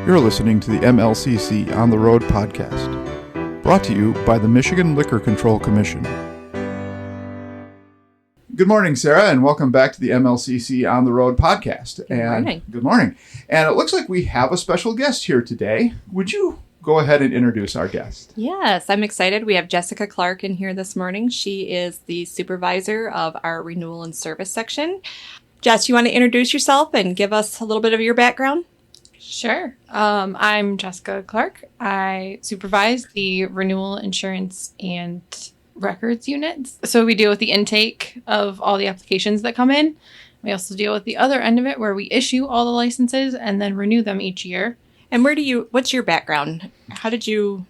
You're listening to the MLCC On the Road podcast, brought to you by the Michigan Liquor Control Commission. Good morning, Sara, and welcome back to the MLCC On the Road podcast. Good morning. Good morning. And it looks like we have a special guest here today. Would you go ahead and introduce our guest? Yes, I'm excited. We have Jessica Clark in here this morning. She is the supervisor of our Renewal and Service section. Jess, you want to introduce yourself and give us a little bit of your background? Sure. I'm Jessica Clark. I supervise the renewal insurance and records units. So we deal with the intake of all the applications that come in. We also deal with the other end of it where we issue all the licenses and then renew them each year. And what's your background? How did you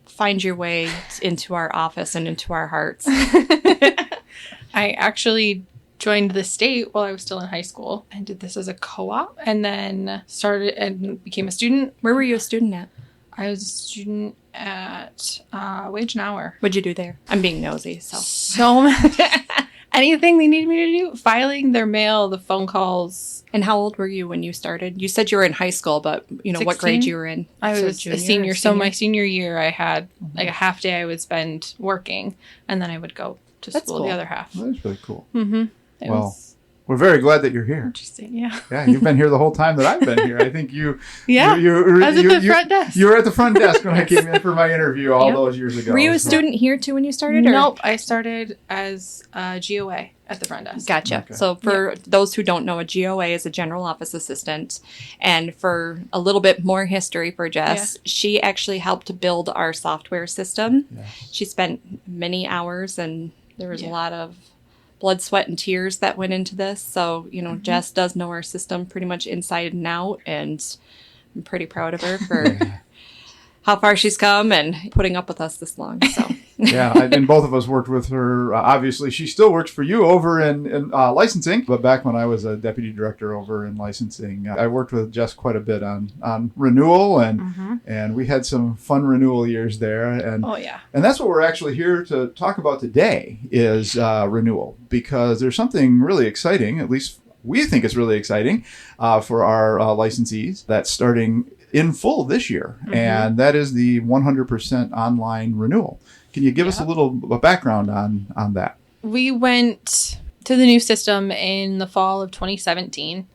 find your way into our office and into our hearts? I actually joined the state while I was still in high school and did this as a co-op and then started and became a student. Where were you a student at? I was a student at Wage and Hour. What'd you do there? I'm being nosy, so. So anything they needed me to do, filing their mail, the phone calls. And how old were you when you started? You said you were in high school, but what 16? grade you were in? I So was junior a senior. or So my senior year, I had like a half day I would spend working, and then I would go to That's school cool. the other half. That's really cool. Mm-hmm. It Well, was we're very glad that you're here. interesting. Yeah. Yeah, you've been here the whole time that I've been here. I think you... Yeah. I was at the front desk. You were at the front desk when I came in for my interview all Yep. those years ago. Were you a So- student here too when you started? Or? Nope. I started as a GOA at the front desk. Gotcha. Okay. So for those who don't know, a GOA is a general office assistant. And for a little bit more history for Jess, she actually helped build our software system. Yes. She spent many hours and there was a lot of blood, sweat, and tears that went into this. So, Jess does know our system pretty much inside and out. And I'm pretty proud of her for how far she's come and putting up with us this long. So. Yeah, and both of us worked with her. Obviously, she still works for you over in licensing. But back when I was a deputy director over in licensing, I worked with Jess quite a bit on renewal, and we had some fun renewal years there. And Oh, yeah. and that's what we're actually here to talk about today is renewal, because there's something really exciting, at least we think it's really exciting for our licensees, that's starting in full this year, and that is the 100% online renewal. Can you give us a little background on that? We went to the new system in the fall of 2017.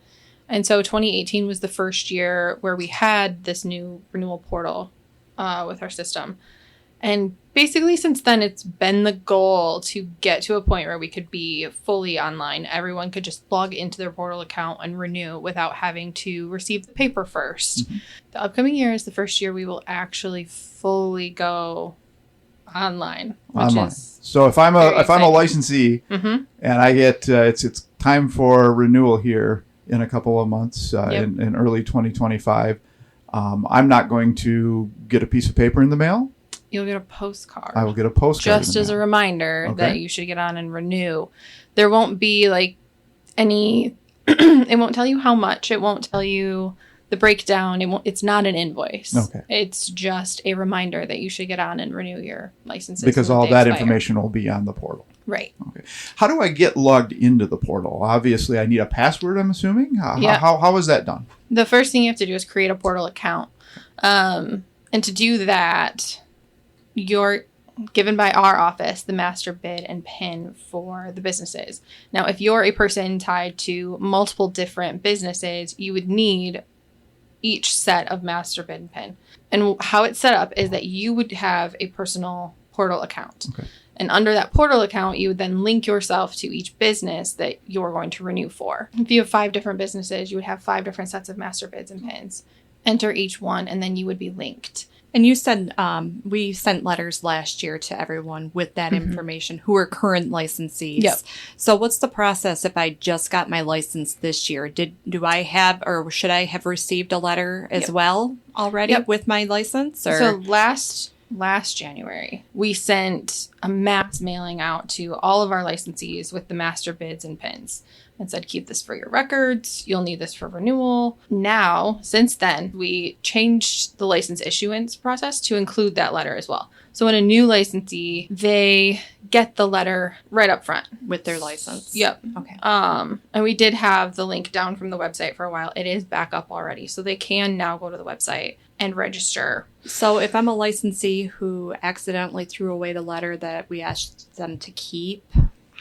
And so 2018 was the first year where we had this new renewal portal with our system. And basically since then, it's been the goal to get to a point where we could be fully online. Everyone could just log into their portal account and renew without having to receive the paper first. The upcoming year is the first year we will actually fully go online, which is so if I'm a exciting. licensee and I get it's time for renewal here in a couple of months in early 2025, I'm not going to get a piece of paper in the mail. You'll get a postcard. I will get a postcard just in the as a mail. reminder that you should get on and renew. There won't be like any it won't tell you how much, it won't tell you the breakdown. It's not an invoice. Okay. It's just a reminder that you should get on and renew your licenses. Because when all they that expire. information will be on the portal. Right. Okay. How do I get logged into the portal? Obviously, I need a password, I'm assuming. How is that done? The first thing you have to do is create a portal account. And to do that, you're given by our office the master bid and PIN for the businesses. Now, if you're a person tied to multiple different businesses, you would need each set of master bid and PIN. And how it's set up is that you would have a personal portal account. Okay. And under that portal account, you would then link yourself to each business that you're going to renew for. If you have 5 different businesses, you would have 5 different sets of master bids and PINs. Enter each one, and then you would be linked. And you said we sent letters last year to everyone with that information who are current licensees. Yep. So what's the process if I just got my license this year? Do I have or should I have received a letter as well already with my license? Or? So last January, we sent a mass mailing out to all of our licensees with the master bids and PINs. and said, keep this for your records. You'll need this for renewal. Now, since then, we changed the license issuance process to include that letter as well. So when a new licensee, they get the letter right up front. With their license. Yep. Okay. And we did have the link down from the website for a while. It is back up already. So they can now go to the website and register. So if I'm a licensee who accidentally threw away the letter that we asked them to keep,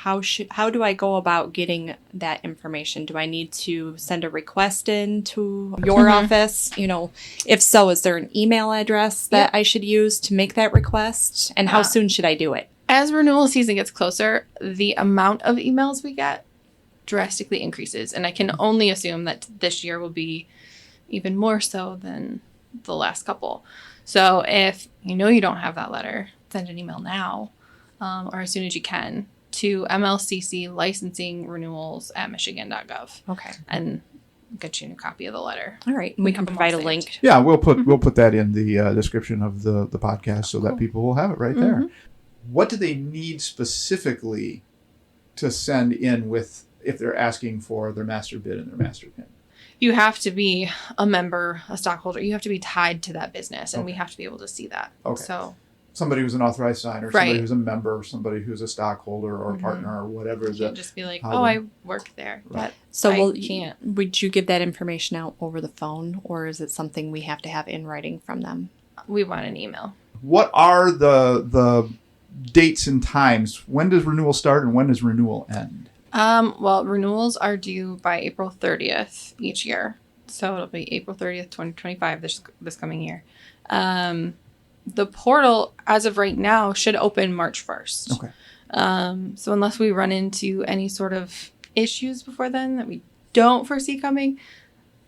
how do I go about getting that information? Do I need to send a request in to your office? You know, if so, is there an email address that I should use to make that request? And how soon should I do it? As renewal season gets closer, the amount of emails we get drastically increases. And I can only assume that this year will be even more so than the last couple. So if you know you don't have that letter, send an email now or as soon as you can to MLCC licensing renewals at michigan.gov. Okay. And get you a new copy of the letter. All right. We can provide a link. Yeah, we'll put that in the description of the podcast so that people will have it right there. What do they need specifically to send in with if they're asking for their master bid and their master pin? You have to be a member, a stockholder. You have to be tied to that business, and we have to be able to see that. Okay. So somebody who's an authorized signer, somebody who's a member, somebody who's a stockholder or partner or whatever. You can't just be like, I work there. Right. So can't. Would you give that information out over the phone, or is it something we have to have in writing from them? We want an email. What are the dates and times? When does renewal start and when does renewal end? Well, renewals are due by April 30th each year. So it'll be April 30th, 2025 this coming year. The portal, as of right now, should open March 1st. Okay. So unless we run into any sort of issues before then that we don't foresee coming,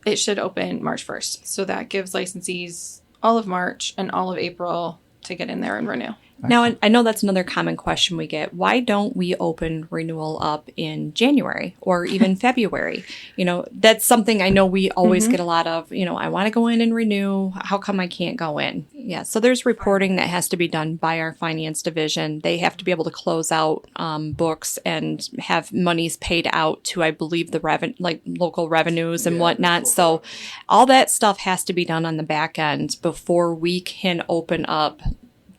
it should open March 1st. So that gives licensees all of March and all of April to get in there and renew. Now, I know that's another common question we get. Why don't we open renewal up in January or even February? You know, that's something I know we always get a lot of, I want to go in and renew. How come I can't go in? Yeah. So there's reporting that has to be done by our finance division. They have to be able to close out books and have monies paid out to, I believe, the local revenues and whatnot. So all that stuff has to be done on the back end before we can open up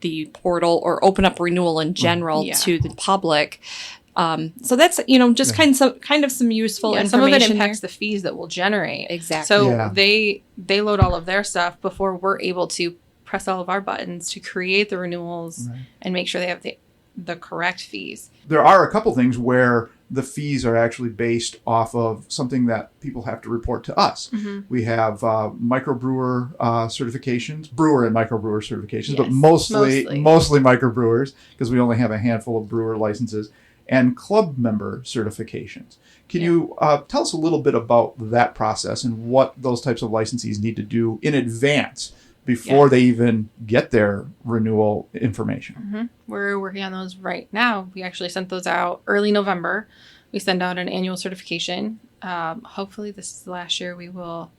the portal or open up renewal in general to the public. So that's, just kind of some useful information. Some of it impacts the fees that we'll generate. Exactly. So they load all of their stuff before we're able to press all of our buttons to create the renewals and make sure they have the correct fees. There are a couple things where the fees are actually based off of something that people have to report to us. We have microbrewer certifications, brewer and microbrewer certifications, but mostly microbrewers because we only have a handful of brewer licenses, and club member certifications. Can you tell us a little bit about that process and what those types of licensees need to do in advance before they even get their renewal information? We're working on those right now. We actually sent those out early November. We send out an annual certification. Hopefully this is the last year we will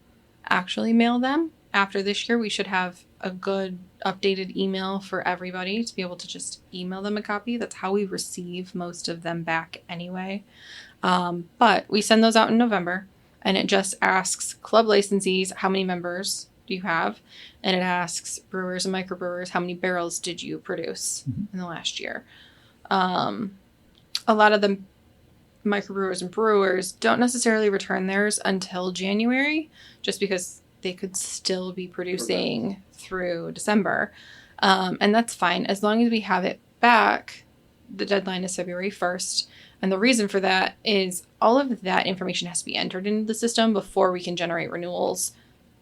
actually mail them. After this year, we should have a good updated email for everybody to be able to just email them a copy. That's how we receive most of them back anyway. But we send those out in November, and it just asks club licensees how many members do you have, and it asks brewers and microbrewers how many barrels did you produce in the last year. A lot of the microbrewers and brewers don't necessarily return theirs until January, just because they could still be producing through December, and that's fine as long as we have it back. The deadline is February 1st. And the reason for that is all of that information has to be entered into the system before we can generate renewals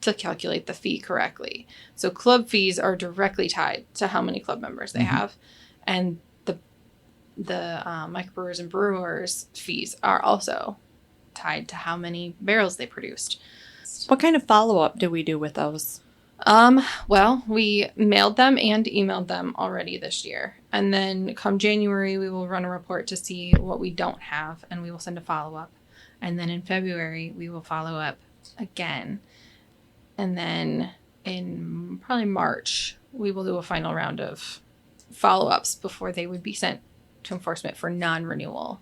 to calculate the fee correctly. So club fees are directly tied to how many club members they have. And the microbrewers and brewers fees are also tied to how many barrels they produced. What kind of follow-up do we do with those? Well, we mailed them and emailed them already this year. And then come January, we will run a report to see what we don't have, and we will send a follow-up. And then in February, we will follow up again. And then in probably March, we will do a final round of follow-ups before they would be sent to enforcement for non-renewal.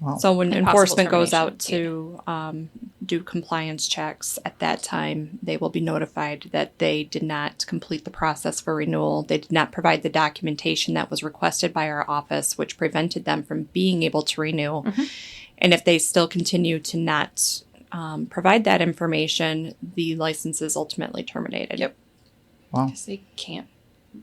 Wow. So when And enforcement possible goes out termination, to do compliance checks, at that time, they will be notified that they did not complete the process for renewal. They did not provide the documentation that was requested by our office, which prevented them from being able to renew. And if they still continue to not provide that information, the license is ultimately terminated. Yep. Wow. Because they can't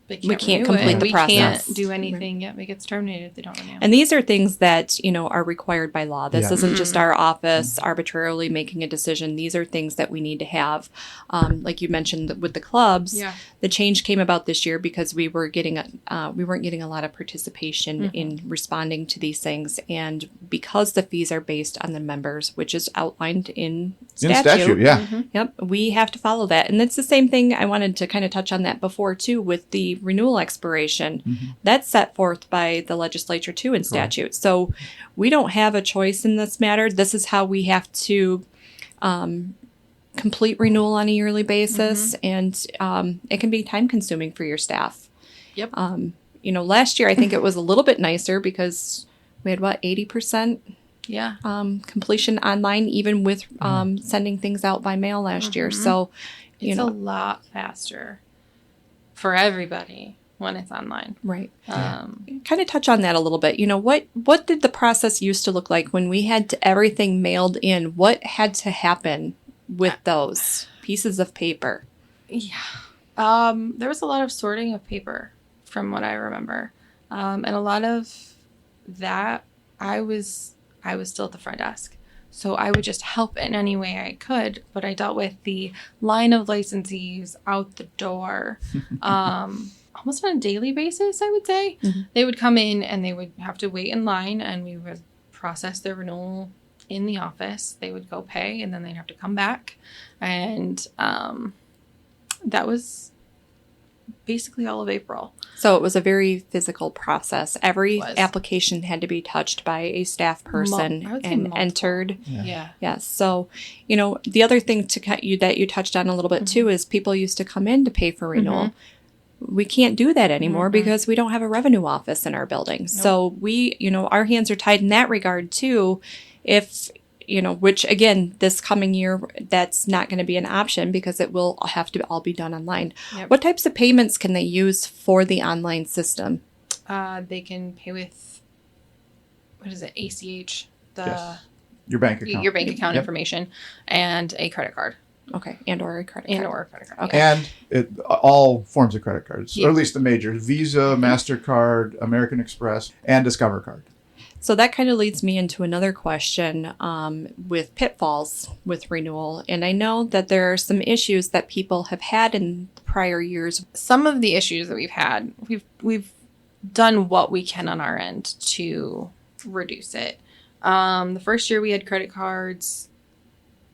We can't renew complete it. the We process. can't do anything. Yep, it gets terminated if they don't renew. And these are things that, are required by law. This Yeah. isn't just our office arbitrarily making a decision. These are things that we need to have. Like you mentioned with the clubs, the change came about this year because we weren't getting a lot of participation in responding to these things. And because the fees are based on the members, which is outlined in statute. Yep, we have to follow that. And it's the same thing. I wanted to kind of touch on that before, too, with the renewal expiration. That's set forth by the legislature, too, in statute. So we don't have a choice in this matter. This is how we have to complete renewal on a yearly basis. And it can be time-consuming for your staff. Yep. Last year, I think it was a little bit nicer because we had, 80%? Completion online, even with sending things out by mail last year. So, it's a lot faster for everybody when it's online. Right. Kind of touch on that a little bit. What did the process used to look like when we had everything mailed in? What had to happen with those pieces of paper? Yeah. There was a lot of sorting of paper from what I remember. And a lot of that, I was still at the front desk. So I would just help in any way I could, but I dealt with the line of licensees out the door almost on a daily basis, I would say. They would come in and they would have to wait in line, and we would process their renewal in the office. They would go pay, and then they'd have to come back. And that was basically all of April. So it was a very physical process. Every application had to be touched by a staff person and entered. Yeah. Yes. So, the other thing that you touched on a little bit too is people used to come in to pay for renewal. We can't do that anymore because we don't have a revenue office in our building. Nope. So we, our hands are tied in that regard too. If which again, this coming year, that's not going to be an option because it will have to all be done online. Yep. What types of payments can they use for the online system? They can pay with, what is it, ACH, your bank account. Your bank account information, and a credit card. Okay, and/or a credit card. And/or a credit card. Okay. And all forms of credit cards, or at least the majors: Visa, MasterCard, American Express, and Discover Card. So that kind of leads me into another question with pitfalls with renewal. And I know that there are some issues that people have had in prior years. Some of the issues that we've had, we've done what we can on our end to reduce it. The first year we had credit cards.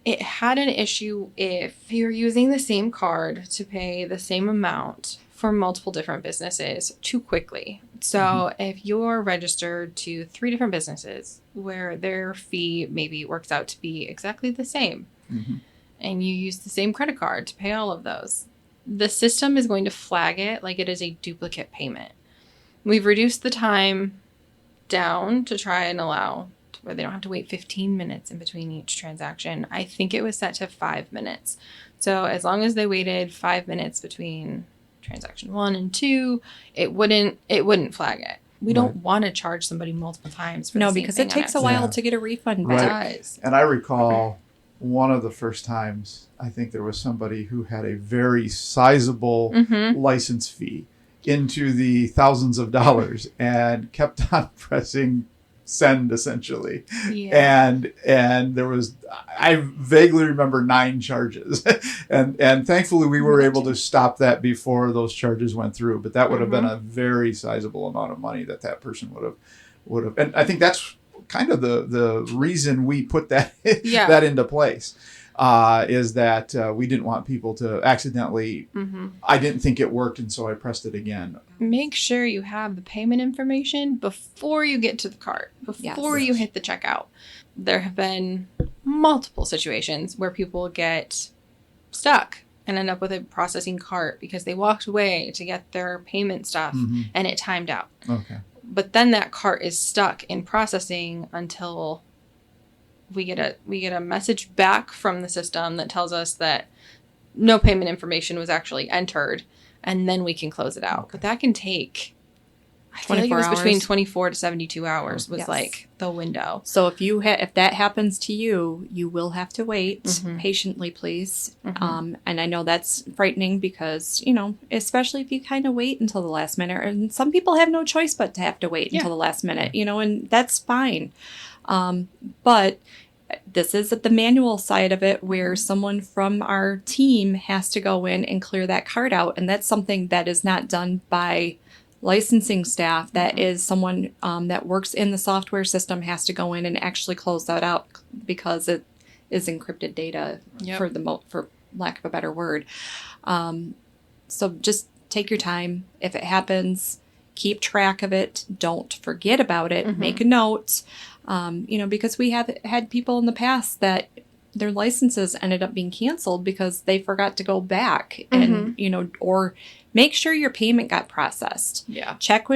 It had an issue if you're using the same card to pay the same amount for multiple different businesses too quickly. So if you're registered to 3 different businesses where their fee maybe works out to be exactly the same, and you use the same credit card to pay all of those, the system is going to flag it like it is a duplicate payment. We've reduced the time down to try and allow where they don't have to wait 15 minutes in between each transaction. I think it was set to 5 minutes. So as long as they waited 5 minutes between transaction 1 and 2, it wouldn't flag it. We don't want to charge somebody multiple times for the same because thing it takes a while to get a refund back. It does. And I recall one of the first times, I think there was somebody who had a very sizable license fee into the thousands of dollars and kept on pressing send, essentially. And there was, I vaguely remember 9 charges. and thankfully we were able to stop that before those charges went through. But that would have been a very sizable amount of money that person would have. And I think that's kind of the reason we put that that into place. Is that we didn't want people to accidentally, I didn't think it worked, and so I pressed it again. Make sure you have the payment information before you get to the cart, before you hit the checkout. There have been multiple situations where people get stuck and end up with a processing cart because they walked away to get their payment stuff and it timed out. Okay. But then that cart is stuck in processing until we get a message back from the system that tells us that no payment information was actually entered, and then we can close it out. Okay. But that can take, I feel like it was between 24 to 72 hours was like the window. So if that happens to you, you will have to wait patiently, please. And I know that's frightening because, especially if you kind of wait until the last minute, and some people have no choice but to have to wait until the last minute, and that's fine. But this is at the manual side of it where someone from our team has to go in and clear that cart out. And that's something that is not done by licensing staff. That is someone that works in the software system has to go in and actually close that out because it is encrypted data for lack of a better word. So just take your time. If it happens, keep track of it. Don't forget about it. Make a note. Because we have had people in the past that their licenses ended up being canceled because they forgot to go back and, or make sure your payment got processed. Yeah. Check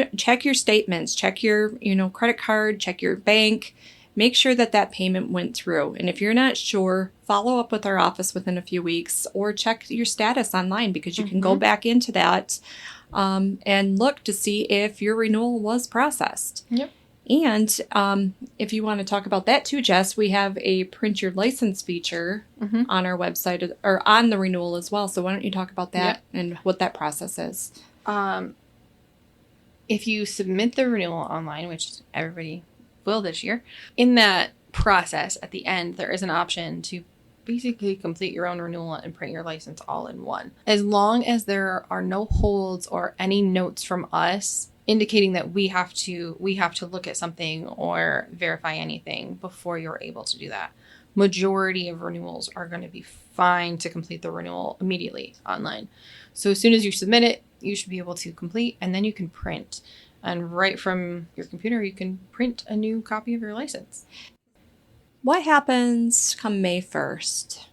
your statements, check your, credit card, check your bank, make sure that payment went through. And if you're not sure, follow up with our office within a few weeks or check your status online because you can go back into that and look to see if your renewal was processed. Yep. And if you want to talk about that too, Jess, we have a print your license feature on our website or on the renewal as well. So why don't you talk about that and what that process is? If you submit the renewal online, which everybody will this year, in that process at the end, there is an option to basically complete your own renewal and print your license all in one. As long as there are no holds or any notes from us indicating that we have to look at something or verify anything before you're able to do that. Majority of renewals are going to be fine to complete the renewal immediately online. So as soon as you submit it, you should be able to complete, and then you can print. And right from your computer, you can print a new copy of your license. What happens come May 1st?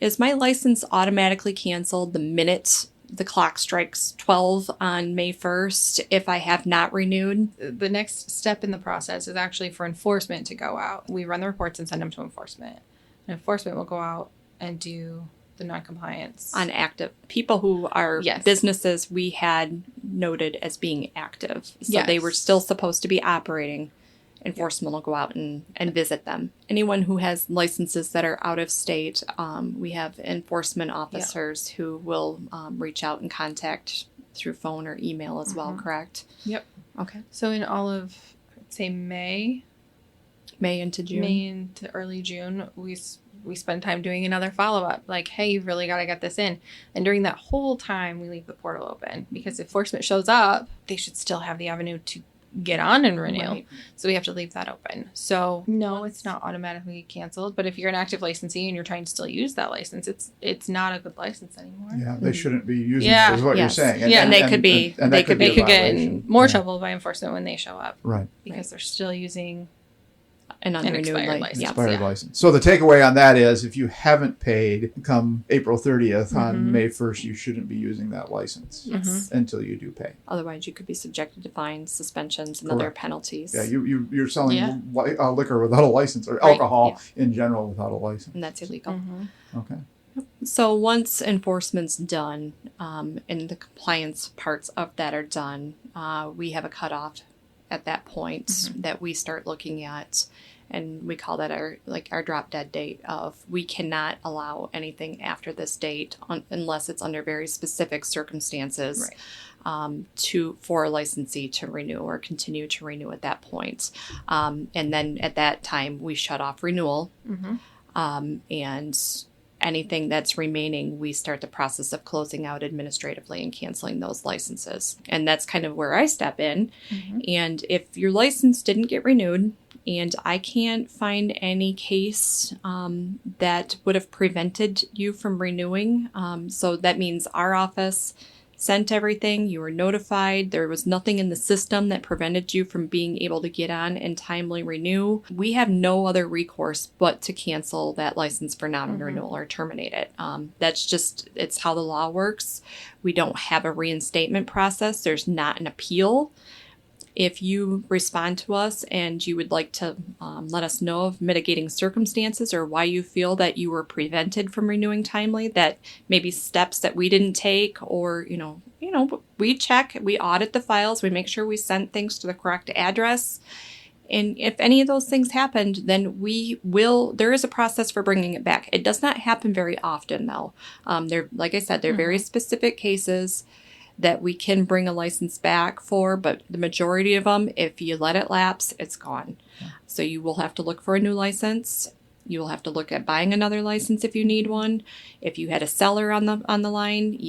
Is my license automatically canceled the minute the clock strikes 12 on May 1st if I have not renewed? The next step in the process is actually for enforcement to go out. We run the reports and send them to enforcement. And enforcement will go out and do the non-compliance. On active. People who are businesses we had noted as being active. So they were still supposed to be operating. Enforcement will go out and visit them. Anyone who has licenses that are out of state, we have enforcement officers who will reach out and contact through phone or email as well, correct? Yep. Okay. So in all of, I'd say May into June. May into early June, we spend time doing another follow-up. Like, hey, you've really got to get this in. And during that whole time, we leave the portal open. Because if enforcement shows up, they should still have the avenue to get on and renew. Right. So we have to leave that open. So no, it's not automatically canceled. But if you're an active licensee and you're trying to still use that license, it's not a good license anymore. Yeah, they shouldn't be using it, is what you're saying. And they could get in more trouble by enforcement when they show up. Right. Because they're still using an unrenewed license. Expired license. So the takeaway on that is if you haven't paid come April 30th on May 1st, you shouldn't be using that license until you do pay. Otherwise, you could be subjected to fines, suspensions, and other penalties. Yeah, you're selling liquor without a license or alcohol in general without a license. And that's illegal. Okay. So once enforcement's done and the compliance parts of that are done, we have a cutoff at that point that we start looking at, and we call that our drop dead date of we cannot allow anything after this date unless it's under very specific circumstances for a licensee to renew or continue to renew at that point. And then at that time we shut off renewal and anything that's remaining, we start the process of closing out administratively and canceling those licenses. And that's kind of where I step in. And if your license didn't get renewed, and I can't find any case that would have prevented you from renewing, so that means our office sent everything, you were notified, there was nothing in the system that prevented you from being able to get on and timely renew, we have no other recourse but to cancel that license for non-renewal or terminate it. That's just, it's how the law works. We don't have a reinstatement process. There's not an appeal. If you respond to us and you would like to let us know of mitigating circumstances or why you feel that you were prevented from renewing timely, that maybe steps that we didn't take, or, we check, we audit the files, we make sure we send things to the correct address. And if any of those things happened, then there is a process for bringing it back. It does not happen very often, though. Like I said, they're very specific cases that we can bring a license back for, but the majority of them, if you let it lapse, it's gone. Yeah. So you will have to look for a new license. You will have to look at buying another license if you need one. If you had a seller on the line,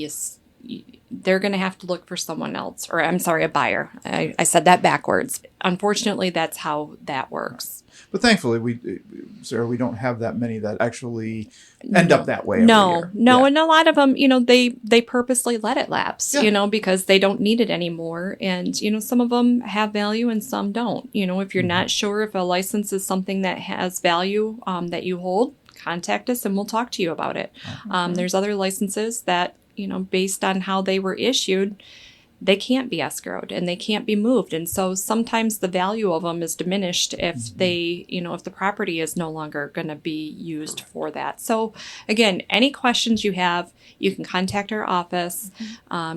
they're going to have to look for someone else, or I'm sorry, a buyer. I said that backwards. Unfortunately, that's how that works. But thankfully, Sarah, we don't have that many that actually end up that way. No. And a lot of them, they purposely let it lapse, because they don't need it anymore. And, some of them have value and some don't. If you're not sure if a license is something that has value that you hold, contact us and we'll talk to you about it. There's other licenses that, based on how they were issued, they can't be escrowed and they can't be moved. And so sometimes the value of them is diminished if if the property is no longer going to be used for that. So again, any questions you have, you can contact our office.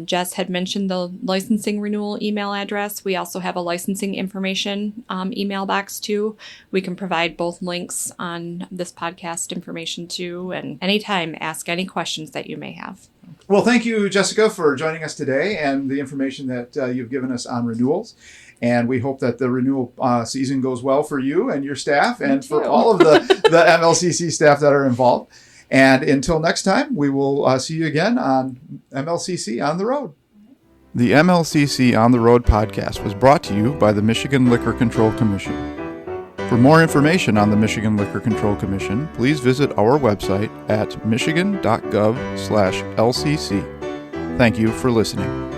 Jess had mentioned the licensing renewal email address. We also have a licensing information email box too. We can provide both links on this podcast information too. And anytime, ask any questions that you may have. Well, thank you, Jessica, for joining us today and the information that you've given us on renewals. And we hope that the renewal season goes well for you and your staff and for all of the MLCC staff that are involved. And until next time, we will see you again on MLCC On the Road. The MLCC On the Road podcast was brought to you by the Michigan Liquor Control Commission. For more information on the Michigan Liquor Control Commission, please visit our website at michigan.gov/LCC. Thank you for listening.